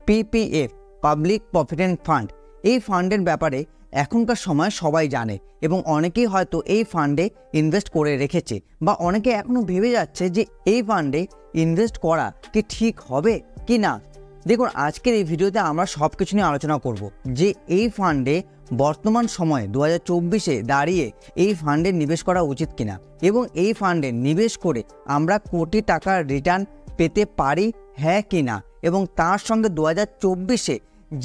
PPF public provident fund, এই ফান্ডের ব্যাপারে এখনকার সময় সবাই জানে এবং অনেকেই হয়তো এই ফান্ডে ইনভেস্ট করে রেখেছে বা অনেকে এখনও ভেবে যাচ্ছে যে এই ফান্ডে ইনভেস্ট করা কি ঠিক হবে কি না। দেখুন, আজকের এই ভিডিওতে আমরা সব কিছু নিয়ে আলোচনা করব যে এই ফান্ডে বর্তমান সময়ে 2024-এ দাঁড়িয়ে এই ফান্ডে নিবেশ করা উচিত কিনা এবং এই ফান্ডে নিবেশ করে আমরা কোটি টাকার রিটার্ন পেতে পারি হ্যাঁ কি না, এবং তার সঙ্গে 2024-এ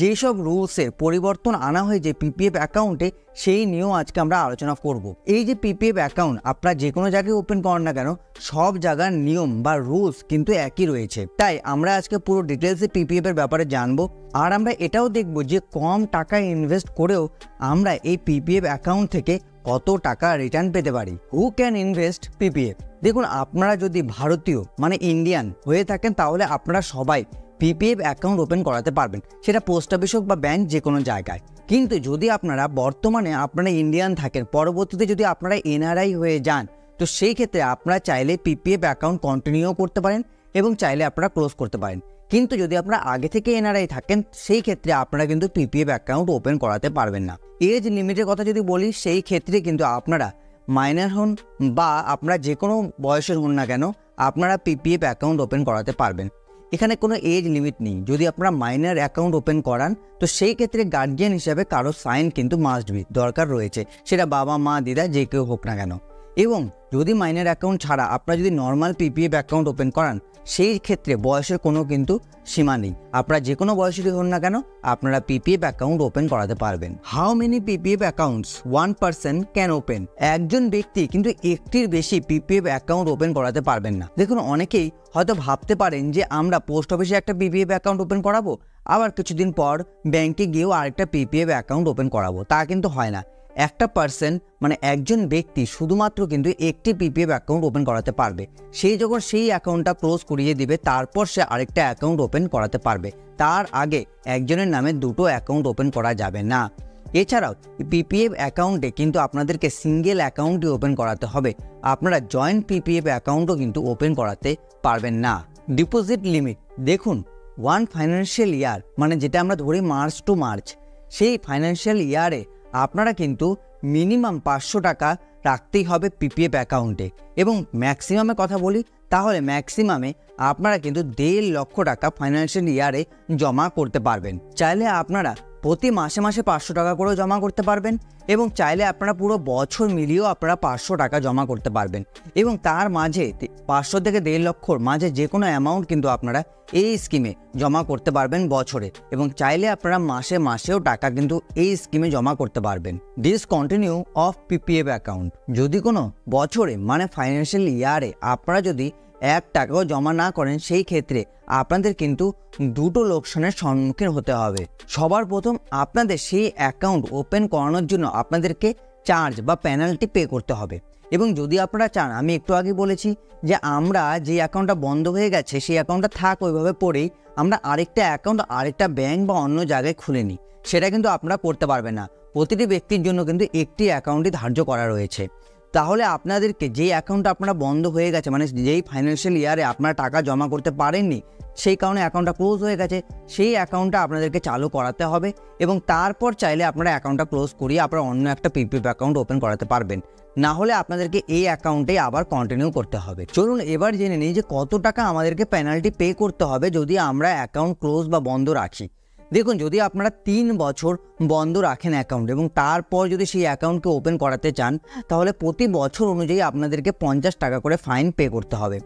যেসব রুলসের পরিবর্তন আনা হয়েছে পিপিএফ অ্যাকাউন্টে সেই নিয়েও আজকে আমরা আলোচনা করব। এই যে পিপিএফ অ্যাকাউন্ট আপনারা যে কোনো জায়গায় ওপেন করেন না কেন, সব জায়গার নিয়ম বা রুলস কিন্তু একই রয়েছে। তাই আমরা আজকে পুরো ডিটেলসে পিপিএফ এর ব্যাপারে জানবো, আর আমরা এটাও দেখব যে কম টাকায় ইনভেস্ট করেও আমরা এই পিপিএফ অ্যাকাউন্ট থেকে কত টাকা রিটার্ন পেতে পারি। Who can invest PPF? দেখুন, আপনারা যদি ভারতীয় মানে ইন্ডিয়ান হয়ে থাকেন তাহলে আপনারা সবাই পিপিএফ অ্যাকাউন্ট ওপেন করাতে পারবেন, সেটা পোস্ট অফিস হোক বা ব্যাংক যে কোনো জায়গায়। কিন্তু যদি আপনারা বর্তমানে আপনারা ইন্ডিয়ান থাকেন, পরবর্তীতে যদি আপনারা এনআরআই হয়ে যান, তো সেই ক্ষেত্রে আপনারা চাইলে পিপিএফ অ্যাকাউন্ট কন্টিনিউ করতে পারেন এবং চাইলে আপনারা ক্লোজ করতে পারেন। কিন্তু যদি আপনারা আগে থেকে এনআরআই থাকেন সেই ক্ষেত্রে আপনারা কিন্তু পিপিএফ অ্যাকাউন্ট ওপেন করাতে পারবেন না। এজ লিমিটের কথা যদি বলি, সেই ক্ষেত্রে কিন্তু আপনারা মাইনর হন বা আপনারা যে কোনো বয়সের হন না কেন, আপনারা পিপিএফ অ্যাকাউন্ট ওপেন করাতে পারবেন। এখানে কোনো এজ লিমিট নেই। যদি আপনারা মাইনর অ্যাকাউন্ট ওপেন করান তো সেই ক্ষেত্রে গার্জিয়ান হিসাবে কারো সাইন কিন্তু মাস্ট বি দরকার রয়েছে, সেটা বাবা মা দিদা যে কেউ হোক না কেন। এবং যদি মাইনর অ্যাকাউন্ট ছাড়া আপনারা যদি নর্মাল পিপিএফ অ্যাকাউন্ট ওপেন করান সেই ক্ষেত্রে বয়সের কোনো কিন্তু সীমা নেই। আপনারা যে কোনো বয়সেরই হন না কেন আপনারা পিপিএফ অ্যাকাউন্ট ওপেন করাতে পারবেন। How many PPF accounts one person can open? একজন ব্যক্তি কিন্তু একটির বেশি পিপিএফ অ্যাকাউন্ট ওপেন করাতে পারবেন না। দেখুন, অনেকেই হয়তো ভাবতে পারেন যে আমরা পোস্ট অফিসে একটা পিপিএফ অ্যাকাউন্ট ওপেন করাবো, আবার কিছুদিন পর ব্যাংকে গিয়েও আরেকটা পিপিএফ অ্যাকাউন্ট ওপেন করাবো। তা কিন্তু হয় না। একটা পার্সন মানে একজন ব্যক্তি শুধুমাত্র কিন্তু একটি পিপিএফ অ্যাকাউন্ট ওপেন করাতে পারবে। সেই যখন সেই অ্যাকাউন্টটা ক্লোজ করিয়ে দিবে তারপর সে আরেকটা অ্যাকাউন্ট ওপেন করাতে পারবে। তার আগে একজনের নামে দুটো অ্যাকাউন্ট ওপেন করা যাবে না। এছাড়াও পিপিএফ অ্যাকাউন্টে কিন্তু আপনাদেরকে সিঙ্গেল অ্যাকাউন্টই ওপেন করাতে হবে, আপনারা জয়েন্ট পিপিএফ অ্যাকাউন্টও কিন্তু ওপেন করাতে পারবেন না। ডিপোজিট লিমিট, দেখুন ওয়ান ফাইন্যান্সিয়াল ইয়ার মানে যেটা আমরা ধরি মার্চ টু মার্চ, সেই ফাইন্যান্সিয়াল ইয়ারে আপনারা কিন্তু মিনিমাম 500 টাকা রাখতেই হবে পিপিএফ অ্যাকাউন্টে। এবং ম্যাক্সিমামে কথা বলি তাহলে ম্যাক্সিমামে আপনারা কিন্তু 1.5 লক্ষ টাকা ফাইন্যান্সিয়াল ইয়ারে জমা করতে পারবেন। চাইলে আপনারা প্রতি মাসে মাসে 500 টাকা করেও জমা করতে পারবেন এবং চাইলে আপনারা পুরো বছর মিলিয়েও আপনারা 500 টাকা জমা করতে পারবেন। এবং তার মাঝে 500 থেকে 1.5 লক্ষর মাঝে যে কোনো অ্যামাউন্ট কিন্তু আপনারা এই স্কিমে জমা করতে পারবেন বছরে, এবং চাইলে আপনারা মাসে মাসেও টাকা কিন্তু এই স্কিমে জমা করতে পারবেন। ডিসকন্টিনিউ অফ পিপিএফ অ্যাকাউন্ট, যদি কোনো বছরে মানে ফাইন্যান্সিয়াল ইয়ারে আপনারা যদি 1 টাকাও জমা না করেন সেই ক্ষেত্রে আপনাদের কিন্তু দুটো লোকসানের সম্মুখীন হতে হবে। সবার প্রথম আপনাদের সেই অ্যাকাউন্ট ওপেন করানোর জন্য আপনাদেরকে চার্জ বা পেনাল্টি পে করতে হবে। এবং যদি আপনারা চান, আমি একটু আগে বলেছি যে আমরা যে অ্যাকাউন্টটা বন্ধ হয়ে গেছে সেই অ্যাকাউন্টটা থাক ওইভাবে পড়েই আমরা আরেকটা অ্যাকাউন্ট আরেকটা ব্যাংক বা অন্য জায়গায় খুলে নিই, সেটা কিন্তু আপনারা করতে পারবেন না। প্রতিটি ব্যক্তির জন্য কিন্তু একটি অ্যাকাউন্টই ধার্য করা রয়েছে। তাহলে আপনাদেরকে যেই অ্যাকাউন্টটা আপনারা বন্ধ হয়ে গেছে মানে যেই ফাইন্যান্সিয়াল ইয়ারে আপনারা টাকা জমা করতে পারেননি সেই কারণে অ্যাকাউন্টটা ক্লোজ হয়ে গেছে, সেই অ্যাকাউন্টটা আপনাদেরকে চালু করাতে হবে এবং তারপর চাইলে আপনারা অ্যাকাউন্টটা ক্লোজ করিয়ে আপনারা অন্য একটা পিপিএফ অ্যাকাউন্ট ওপেন করাতে পারবেন। না হলে আপনাদেরকে এই অ্যাকাউন্টেই আবার কন্টিনিউ করতে হবে। চলুন এবার জেনে নিই যে কত টাকা আমাদেরকে পেনাল্টি পে করতে হবে যদি আমরা অ্যাকাউন্ট ক্লোজ বা বন্ধ রাখি। দেখুন, যদি আপনারা 3 বছর বন্ধ রাখেন অ্যাকাউন্ট এবং তারপর যদি সেই অ্যাকাউন্টকে ওপেন করাতে চান তাহলে প্রতি বছর অনুযায়ী আপনাদেরকে 50 টাকা করে ফাইন পে করতে হবে।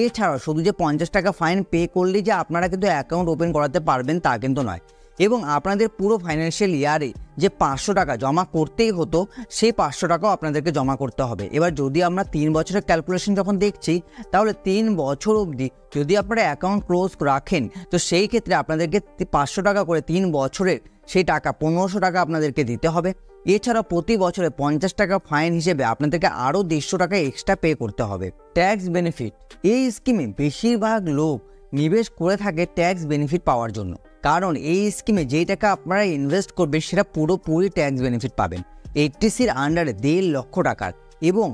এছাড়াও শুধু যে 50 টাকা ফাইন পে করলেই যে আপনারা কিন্তু অ্যাকাউন্ট ওপেন করাতে পারবেন তা কিন্তু নয়, এবং আপনাদের পুরো ফাইন্যান্সিয়াল ইয়ারে যে 500 টাকা জমা করতেই হতো সেই 500 টাকাও আপনাদেরকে জমা করতে হবে। এবার যদি আমরা 3 বছরের ক্যালকুলেশন যখন দেখছি তাহলে 3 বছর অবধি যদি আপনারা অ্যাকাউন্ট ক্লোজ রাখেন তো সেই ক্ষেত্রে আপনাদেরকে 500 টাকা করে 3 বছরের সেই টাকা 1500 টাকা আপনাদেরকে দিতে হবে। এছাড়া প্রতি বছরে 50 টাকা ফাইন হিসেবে আপনাদেরকে আরও 150 টাকা এক্সট্রা পে করতে হবে। ট্যাক্স বেনিফিট, এই স্কিমে বেশিরভাগ লোক নিবেশ করে থাকে ট্যাক্স বেনিফিট পাওয়ার জন্য, কারণ এই স্কিমে যেই টাকা আপনারা ইনভেস্ট করবেন সেটা পুরোপুরি ট্যাক্স বেনিফিট পাবেন 80সির আন্ডারে 1.5 লক্ষ টাকার। এবং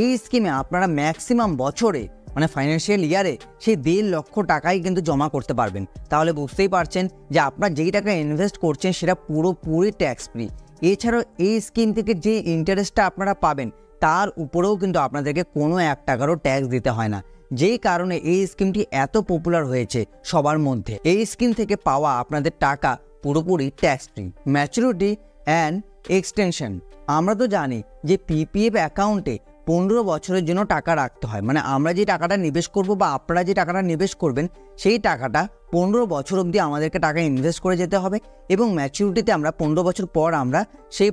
এই স্কিমে আপনারা ম্যাক্সিমাম বছরে মানে ফাইন্যান্সিয়াল ইয়ারে সেই 1.5 লক্ষ টাকাই কিন্তু জমা করতে পারবেন। তাহলে বুঝতেই পারছেন যে আপনার যেই টাকা ইনভেস্ট করছেন সেটা পুরোপুরি ট্যাক্স ফ্রি। এছাড়াও এই স্কিম থেকে যে ইন্টারেস্টটা আপনারা পাবেন তার উপরেও কিন্তু আপনাদেরকে কোনো 1 টাকারও ট্যাক্স দিতে হয় না, যেই কারণে এই স্কিমটি এত পপুলার হয়েছে সবার মধ্যে। এই স্কিম থেকে পাওয়া আপনাদের টাকা পুরোপুরি tax free. Maturity and extension, আমরা তো জানি যে পিপিএফ অ্যাকাউন্টে 15 বছরের জন্য টাকা রাখতে হয়। মানে আমরা যে টাকাটা নিবেশ করব বা আপনারা যে টাকাটা নিবেশ করবেন সেই টাকাটা 15 বছর অবধি আমাদেরকে টাকা ইনভেস্ট করে যেতে হবে এবং ম্যাচুরিটিতে আমরা 15 বছর পর আমরা সেই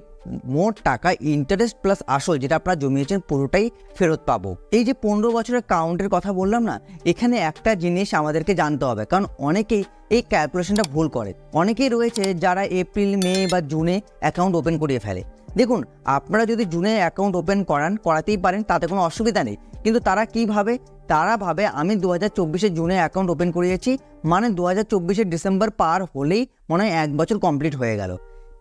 মোট টাকা ইন্টারেস্ট প্লাস আসল যেটা আপনারা জমিয়েছেন পুরোটাই ফেরত পাবো। এই যে 15 বছরের কাউন্টের কথা বললাম না, এখানে একটা জিনিস আমাদেরকে জানতে হবে, কারণ অনেকেই এই ক্যালকুলেশনটা ভুল করে। অনেকেই রয়েছে যারা এপ্রিল, মে বা জুনে অ্যাকাউন্ট ওপেন করিয়ে ফেলে। দেখুন, আপনারা যদি জুনে অ্যাকাউন্ট ওপেন করাতেই পারেন, তাতে কোনো অসুবিধা নেই, কিন্তু তারা কি ভাবে? তারা ভাবে আমি 2024 জুনে অ্যাকাউন্ট ওপেন করিয়েছি, মানে 2024 ডিসেম্বর পার হলেই মনে হয় 1 বছর কমপ্লিট হয়ে গেল।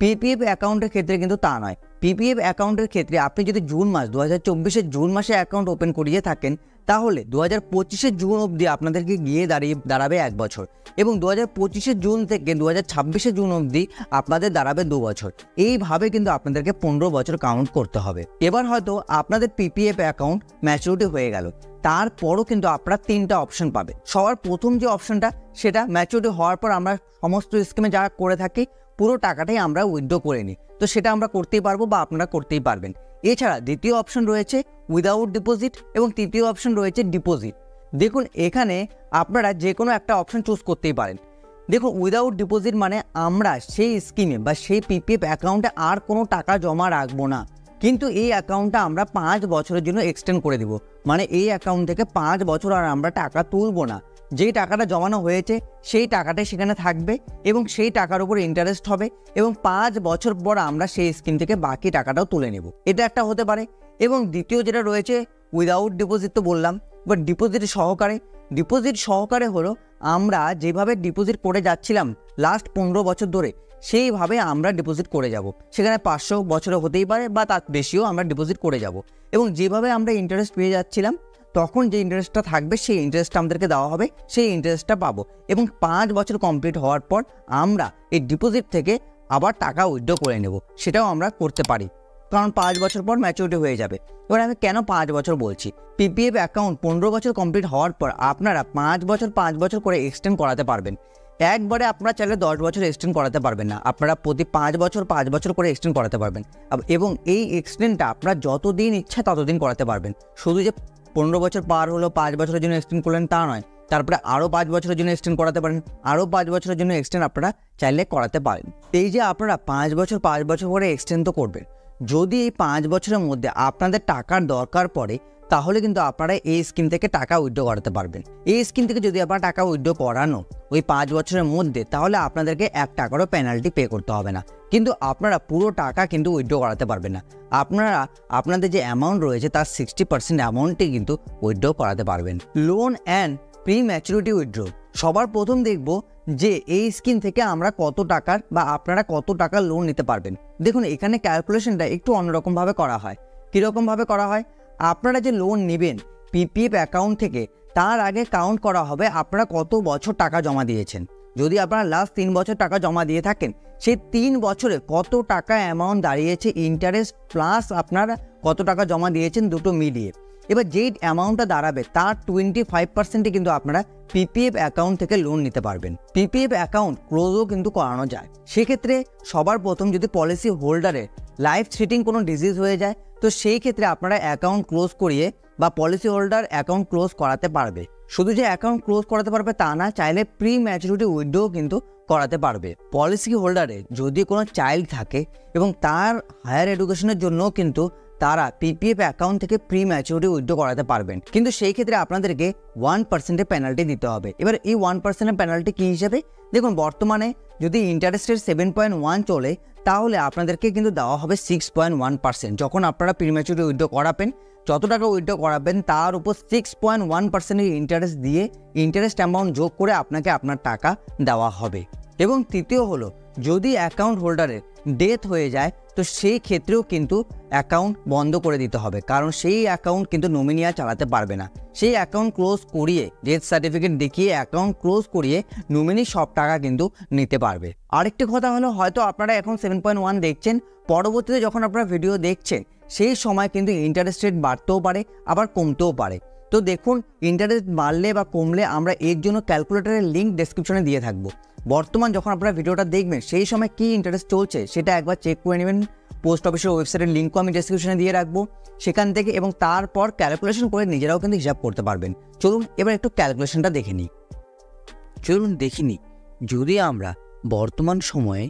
পিপিএফ অ্যাকাউন্টের ক্ষেত্রে কিন্তু তা নয়। পিপিএফ অ্যাকাউন্টের ক্ষেত্রে আপনি যদি জুন মাস 2024 জুন মাসে অ্যাকাউন্ট ওপেন করিয়ে থাকেন তাহলে 2025 জুন অবধি আপনাদেরকে গিয়ে দাঁড়াবে 1 বছর এবং 2025 জুন থেকে 2026 জুন অবধি আপনাদের দাঁড়াবে 2 বছর। এইভাবে কিন্তু আপনাদেরকে 15 বছর কাউন্ট করতে হবে। এবার হয়তো আপনাদের পিপিএফ অ্যাকাউন্ট ম্যাচুরিটি হয়ে গেল, তারপরও কিন্তু আপনারা 3টা অপশন পাবে। সবার প্রথম যে অপশনটা সেটা ম্যাচুরিটি হওয়ার পর আমরা সমস্ত স্কিমে যা করে থাকি পুরো টাকাটাই আমরা উইথড্র করে নিই, তো সেটা আমরা করতেই পারবো বা আপনারা করতেই পারবেন। এছাড়া দ্বিতীয় অপশন রয়েছে উইদাউট ডিপোজিট এবং তৃতীয় অপশন রয়েছে ডিপোজিট। দেখুন, এখানে আপনারা যে কোনো একটা অপশন চুজ করতেই পারেন। দেখুন, উইদাউট ডিপোজিট মানে আমরা সেই স্কিমে বা সেই পিপিএফ অ্যাকাউন্টে আর কোনো টাকা জমা রাখবো না, কিন্তু এই অ্যাকাউন্টটা আমরা 5 বছরের জন্য এক্সটেন্ড করে দিব। মানে এই অ্যাকাউন্ট থেকে 5 বছর আর আমরা টাকা তুলবো না। যেই টাকাটা জমানো হয়েছে সেই টাকাটাই সেখানে থাকবে এবং সেই টাকার উপর ইন্টারেস্ট হবে এবং 5 বছর পর আমরা সেই স্কিম থেকে বাকি টাকাটাও তুলে নেব। এটা একটা হতে পারে। এবং দ্বিতীয় যেটা রয়েছে উইদাউট ডিপোজিট তো বললাম, বাট ডিপোজিট সহকারে হলো আমরা যেভাবে ডিপোজিট করে যাচ্ছিলাম লাস্ট 15 বছর ধরে সেইভাবে আমরা ডিপোজিট করে যাব। সেখানে 500 বছরে হতেই পারে বা তার বেশিও আমরা ডিপোজিট করে যাব এবং যেভাবে আমরা ইন্টারেস্ট পেয়ে যাচ্ছিলাম তখন যে ইন্টারেস্টটা থাকবে সেই ইন্টারেস্টটা আমাদেরকে দেওয়া হবে, সেই ইন্টারেস্টটা পাবো এবং 5 বছর কমপ্লিট হওয়ার পর আমরা এই ডিপোজিট থেকে আবার টাকা উইথড্র করে নেব। সেটাও আমরা করতে পারি, কারণ 5 বছর পর ম্যাচুরিটি হয়ে যাবে। এবার আমি কেন 5 বছর বলছি? পিপিএফ অ্যাকাউন্ট 15 বছর কমপ্লিট হওয়ার পর আপনারা 5 বছর করে এক্সটেন্ড করাতে পারবেন। একবারে আপনারা চাইলে 10 বছর এক্সটেন্ড করাতে পারবেন না, আপনারা প্রতি 5 বছর করে এক্সটেন্ড করাতে পারবেন এবং এই এক্সটেন্ডটা আপনারা যতদিন ইচ্ছা ততদিন করাতে পারবেন। শুধু যে 15 বছর পার হলো 5 বছরের জন্য এক্সটেন্ড করলেন তা নয়, তারপরে আরও 5 বছরের জন্য এক্সটেন্ড করাতে পারেন, আরও 5 বছরের জন্য এক্সটেন্ড আপনারা চাইলে করাতে পারেন। এই যে আপনারা 5 বছর করে এক্সটেন্ড তো করবেন, যদি এই 5 বছরের মধ্যে আপনাদের টাকার দরকার পড়ে তাহলে কিন্তু আপনারা এই স্কিম থেকে টাকা উইথড্র করাতে পারবেন। এই স্কিম থেকে যদি আপনারা টাকা উইথড্র করানো ওই 5 বছরের মধ্যে তাহলে আপনাদেরকে 1 টাকারও পেনাল্টি পে করতে হবে না, কিন্তু আপনারা পুরো টাকা কিন্তু উইথড্র করাতে পারবেন না। আপনারা আপনাদের যে অ্যামাউন্ট রয়েছে তার 60% অ্যামাউন্টই কিন্তু উইথড্র করাতে পারবেন। Loan and pre maturity withdraw, সবার প্রথম দেখব যে এই স্কিম থেকে আমরা কত টাকার বা আপনারা কত টাকার লোন নিতে পারবেন। দেখুন, এখানে ক্যালকুলেশনটা একটু অন্যরকমভাবে করা হয়। কীরকমভাবে করা হয়? আপনারা যে লোন নেবেন পিপিএফ অ্যাকাউন্ট থেকে তার আগে কাউন্ট করা হবে আপনারা কত বছর টাকা জমা দিয়েছেন। যদি আপনারা লাস্ট 3 বছর টাকা জমা দিয়ে থাকেন সেই 3 বছরে কত টাকা অ্যামাউন্ট দাঁড়িয়েছে ইন্টারেস্ট প্লাস আপনারা কত টাকা জমা দিয়েছেন দুটো মিলিয়ে। এবার যেই অ্যামাউন্টটা দাঁড়াবে তার 25% কিন্তু আপনারা পিপিএফ অ্যাকাউন্ট থেকে লোন নিতে পারবেন। পিপিএফ অ্যাকাউন্ট ক্লোজও কিন্তু করানো যায়। সেক্ষেত্রে সবার প্রথম যদি পলিসি হোল্ডারের লাইফ থ্রেটিং কোনো ডিজিজ হয়ে যায় তো সেই ক্ষেত্রে আপনারা অ্যাকাউন্ট ক্লোজ করিয়ে বা পলিসি হোল্ডার অ্যাকাউন্ট ক্লোজ করাতে পারবে। শুধু যে অ্যাকাউন্ট ক্লোজ করাতে পারবে তা না, চাইলে প্রি ম্যাচুরিটি উইথড্র কিন্তু করাতে পারবে। পলিসি হোল্ডারে যদি কোনো চাইল্ড থাকে এবং তার হায়ার এডুকেশনের জন্য কিন্তু তারা পিপিএফ অ্যাকাউন্ট থেকে প্রি ম্যাচুরিটি উইথড্র করাতে পারবেন, কিন্তু সেই ক্ষেত্রে আপনাদেরকে 1% পেনাল্টি দিতে হবে। এবার এই 1% পেনাল্টি কী হিসেবে? দেখুন, বর্তমানে যদি ইন্টারেস্ট রেট 7.1 চলে তাহলে আপনাদেরকে কিন্তু দেওয়া হবে 6.1%। যখন আপনারা প্রি ম্যাচুরিটি উইথড্র করাবেন যত টাকা উইথড্র করাবেন তার উপর 6.1% ইন্টারেস্ট দিয়ে ইন্টারেস্ট অ্যামাউন্ট যোগ করে আপনাকে আপনার টাকা দেওয়া হবে। এবং তৃতীয় হলো, যদি অ্যাকাউন্ট হোল্ডারের ডেথ হয়ে যায় তো সেই ক্ষেত্রেও কিন্তু অ্যাকাউন্ট বন্ধ করে দিতে হবে, কারণ সেই অ্যাকাউন্ট কিন্তু নমিনি আর চালাতে পারবে না। সেই অ্যাকাউন্ট ক্লোজ করিয়ে, ডেথ সার্টিফিকেট দেখিয়ে অ্যাকাউন্ট ক্লোজ করিয়ে নমিনি সব টাকা কিন্তু নিতে পারবে। আরেকটি কথা হলো, হয়তো আপনারা এখন 7.1 দেখছেন, পরবর্তীতে যখন আপনারা ভিডিও দেখছেন সেই সময় কিন্তু ইন্টারেস্ট রেট বাড়তেও পারে আবার কমতেও পারে। তো দেখুন, ইন্টারেস্ট বাড়লে বা কমলে আমরা এর জন্য ক্যালকুলেটরের লিঙ্ক ডেসক্রিপশনে দিয়ে থাকবো। বর্তমান যখন আপনারা ভিডিওটা দেখবেন সেই সময় কি ইন্টারেস্ট চলছে সেটা একবার চেক করে নেবেন। পোস্ট অফিসের ওয়েবসাইটের লিঙ্কও আমি ডেসক্রিপশনে দিয়ে রাখবো, সেখান থেকে, এবং তারপর ক্যালকুলেশন করে নিজেরাও কিন্তু হিসাব করতে পারবেন। চলুন এবার একটু ক্যালকুলেশনটা দেখে নিই। যদি আমরা বর্তমান সময়ে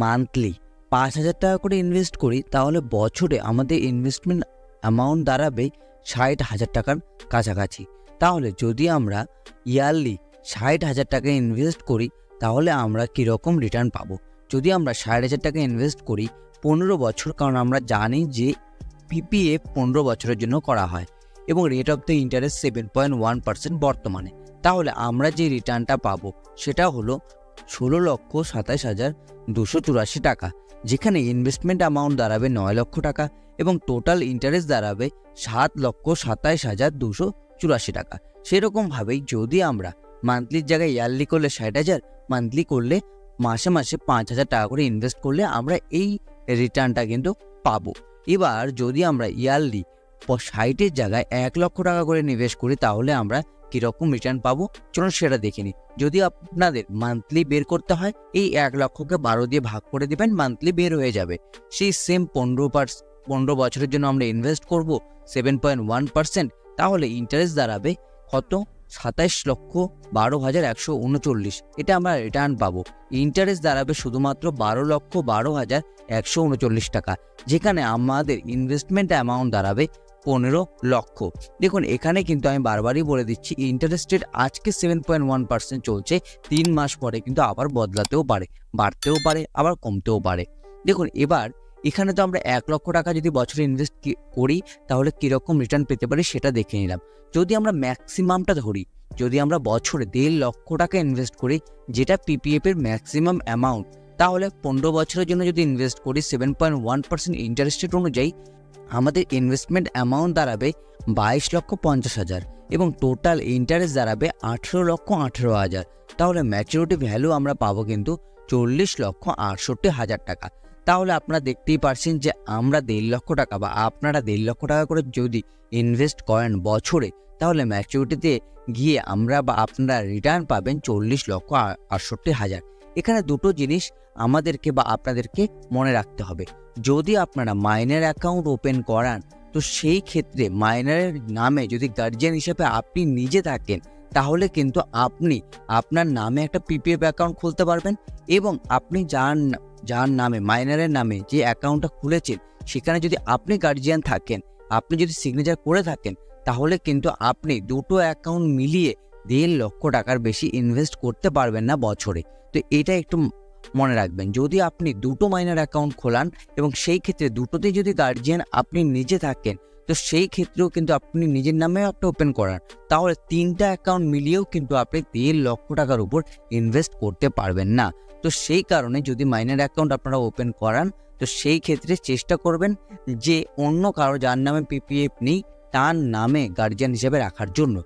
মান্থলি 5,000 টাকা করে ইনভেস্ট করি, তাহলে বছরে আমাদের ইনভেস্টমেন্ট অ্যামাউন্ট দাঁড়াবে 60,000 টাকার কাছাকাছি। তাহলে যদি আমরা ইয়ারলি 60,000 টাকা ইনভেস্ট করি তাহলে আমরা কীরকম রিটার্ন পাবো? যদি আমরা 60,000 টাকা ইনভেস্ট করি 15 বছর, কারণ আমরা জানি যে পিপিএফ 15 বছরের জন্য করা হয় এবং রেট অফ দ্য ইন্টারেস্ট 7.1% বর্তমানে, তাহলে আমরা যে রিটার্নটা পাবো সেটা হলো 16,27,284 টাকা, যেখানে ইনভেস্টমেন্ট অ্যামাউন্ট দাঁড়াবে 9 লক্ষ টাকা এবং টোটাল ইন্টারেস্ট দাঁড়াবে 7,27,284 টাকা। সেরকমভাবেই যদি আমরা মান্থলির জায়গায় ইয়ারলি করলে 60,000, মান্থলি করলে মাসে মাসে 5,000 টাকা করে ইনভেস্ট করলে আমরা এই রিটার্নটা কিন্তু পাবো। এবার যদি আমরা ইয়ারলি 60-এর জায়গায় 1 লক্ষ টাকা করে নিবেশ করি তাহলে আমরা কীরকম রিটার্ন পাবো চলুন সেটা দেখে নিই। যদি আপনাদের মান্থলি বের করতে হয়, এই 1 লক্ষকে 12 দিয়ে ভাগ করে দেবেন, মান্থলি বের হয়ে যাবে। সেই সেম 15 বছরের জন্য আমরা ইনভেস্ট করব 7.1%, তাহলে ইন্টারেস্ট দাঁড়াবে কত? 27,12,139। এটা আমরা রিটার্ন পাবো। ইন্টারেস্ট দাঁড়াবে শুধুমাত্র 12,12,139 টাকা, যেখানে আমাদের ইনভেস্টমেন্ট অ্যামাউন্ট দাঁড়াবে 15 লক্ষ। দেখুন, এখানে কিন্তু আমি বারবারই বলে দিচ্ছি, ইন্টারেস্ট রেট আজকে 7.1% চলছে, 3 মাস পরে কিন্তু আবার বদলাতেও পারে, বাড়তেও পারে, আবার কমতেও পারে। দেখুন, এবার এখানে তো আমরা 1 লক্ষ টাকা যদি বছরে ইনভেস্ট করি তাহলে কীরকম রিটার্ন পেতে পারি সেটা দেখে নিলাম। যদি আমরা ম্যাক্সিমামটা ধরি, যদি আমরা বছরে 1.5 লক্ষ টাকা ইনভেস্ট করি, যেটা পিপিএফ এর ম্যাক্সিমাম অ্যামাউন্ট, তাহলে 15 বছরের জন্য যদি ইনভেস্ট করি 7.1% ইন্টারেস্ট রেট অনুযায়ী আমাদের ইনভেস্টমেন্ট অ্যামাউন্ট দাঁড়াবে 22,50,000 এবং টোটাল ইন্টারেস্ট দাঁড়াবে 18,18,000। তাহলে ম্যাচুরিটি ভ্যালু আমরা পাবো কিন্তু 40,68,000 টাকা। তাহলে আপনারা দেখতেই পারছেন যে আমরা 1.5 লক্ষ টাকা বা আপনারা 1.5 লক্ষ টাকা করে যদি ইনভেস্ট করেন বছরে, তাহলে ম্যাচুরিটিতে গিয়ে আমরা বা আপনারা রিটার্ন পাবেন 40,68,000। এখানে দুটো জিনিস আমাদেরকে বা আপনাদেরকে মনে রাখতে হবে। যদি আপনারা মাইনার অ্যাকাউন্ট ওপেন করান, তো সেই ক্ষেত্রে মাইনারের নামে যদি গার্জিয়ান হিসেবে আপনি নিজে থাকেন, তাহলে কিন্তু আপনি আপনার নামে একটা পিপিএফ অ্যাকাউন্ট খুলতে পারবেন এবং আপনি যার নামে, মাইনারের নামে যে অ্যাকাউন্টটা খুলেছেন, সেখানে যদি আপনি গার্জিয়ান থাকেন, আপনি যদি সিগনেচার করে থাকেন, তাহলে কিন্তু আপনি দুটো অ্যাকাউন্ট মিলিয়ে 1.5 লক্ষ টাকার বেশি ইনভেস্ট করতে পারবেন না বছরে। তো এটা একটু মনে রাখবেন। যদি আপনি দুটো মাইনার অ্যাকাউন্ট খোলান এবং সেই ক্ষেত্রে দুটোতেই যদি গার্জিয়ান আপনি নিজে থাকেন, তো সেই ক্ষেত্রেও কিন্তু আপনি নিজের নামেও একটা ওপেন করান, তাহলে 3টা অ্যাকাউন্ট মিলিয়েও কিন্তু আপনি 1.5 লক্ষ টাকার উপর ইনভেস্ট করতে পারবেন না। তো সেই কারণে যদি মাইনার অ্যাকাউন্ট আপনারা ওপেন করান, তো সেই ক্ষেত্রে চেষ্টা করবেন যে অন্য কারো যার নামে পিপিএফ নেই তার নামে গার্জিয়ান হিসেবে রাখার জন্য।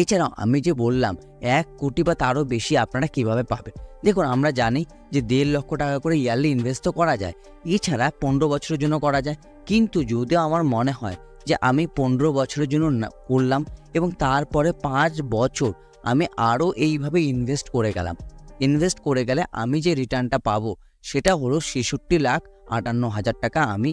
এছাড়াও আমি যে বললাম 1 কোটি বা তারও বেশি আপনারা কিভাবে পাবেন, দেখুন আমরা জানি যে 1.5 লক্ষ টাকা করে ইয়ারলি ইনভেস্ট তো করা যায়, এছাড়া 15 বছরের জন্য করা যায়। কিন্তু যদি আমার মনে হয় যে আমি 15 বছরের জন্য করলাম এবং তারপরে 5 বছর আমি আরও এইভাবে ইনভেস্ট করে গেলে আমি যে রিটার্নটা পাবো সেটা হলো 66,58,000 টাকা আমি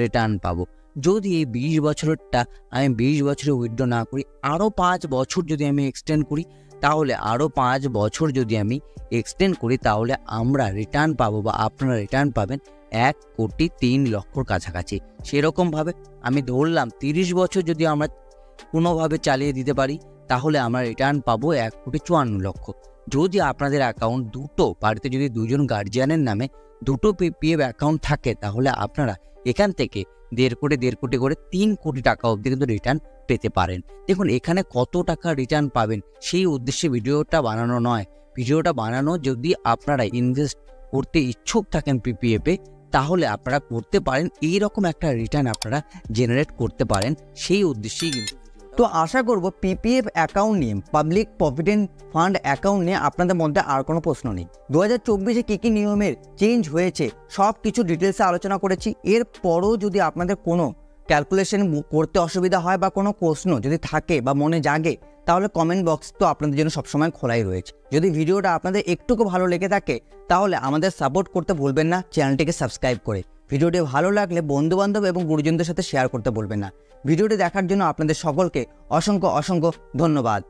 রিটার্ন পাবো। যদি এই 20 বছরেরটা আমি 20 বছরে উইথড্র না করি, আরও 5 বছর যদি আমি এক্সটেন্ড করি, তাহলে আরও 5 বছর যদি আমি এক্সটেন্ড করি, তাহলে আমরা রিটার্ন পাবো বা আপনারা রিটার্ন পাবেন 1,03,00,000 কাছাকাছি। সেরকমভাবে আমি ধরলাম 30 বছর যদি আমরা কোনোভাবে চালিয়ে দিতে পারি, তাহলে আমরা রিটার্ন পাবো 1,54,00,000। যদি আপনাদের অ্যাকাউন্ট দুটো, বাড়িতে যদি দুজন গার্জিয়ানের নামে দুটো পিপিএফ অ্যাকাউন্ট থাকে, তাহলে আপনারা এখান থেকে 1.5 কোটি করে 3 কোটি টাকা অবধি কিন্তু রিটার্ন পেতে পারেন। দেখুন, এখানে কত টাকা রিটার্ন পাবেন সেই উদ্দেশ্যে ভিডিওটা বানানো নয়। ভিডিওটা বানানো। যদি আপনারা ইনভেস্ট করতে ইচ্ছুক থাকেন পিপিএফে, তাহলে আপনারা করতে পারেন, এইরকম একটা রিটার্ন আপনারা জেনারেট করতে পারেন, সেই উদ্দেশ্যেই কিন্তু। তো আশা করব পিপিএফ অ্যাকাউন্ট নিয়ে, পাবলিক প্রভিডেন্ট ফান্ড অ্যাকাউন্ট নিয়ে আপনাদের মধ্যে আর কোনো প্রশ্ন নেই। 2024-এ কী কী নিয়মের চেঞ্জ হয়েছে সব কিছু ডিটেলসে আলোচনা করেছি। এরপরও যদি আপনাদের কোনো ক্যালকুলেশন করতে অসুবিধা হয় বা কোনো প্রশ্ন যদি থাকে বা মনে জাগে, তাহলে কমেন্ট বক্স তো আপনাদের জন্য সবসময় খোলাই রয়েছে। যদি ভিডিওটা আপনাদের একটুকু ভালো লেগে থাকে, তাহলে আমাদের সাপোর্ট করতে ভুলবেন না চ্যানেলটিকে সাবস্ক্রাইব করে। ভিডিওটি ভালো লাগলে বন্ধুবান্ধব এবং গুরুজনদের সাথে শেয়ার করতে ভুলবেন না। ভিডিওটি দেখার জন্য আপনাদের সকলকে অসংখ্য ধন্যবাদ।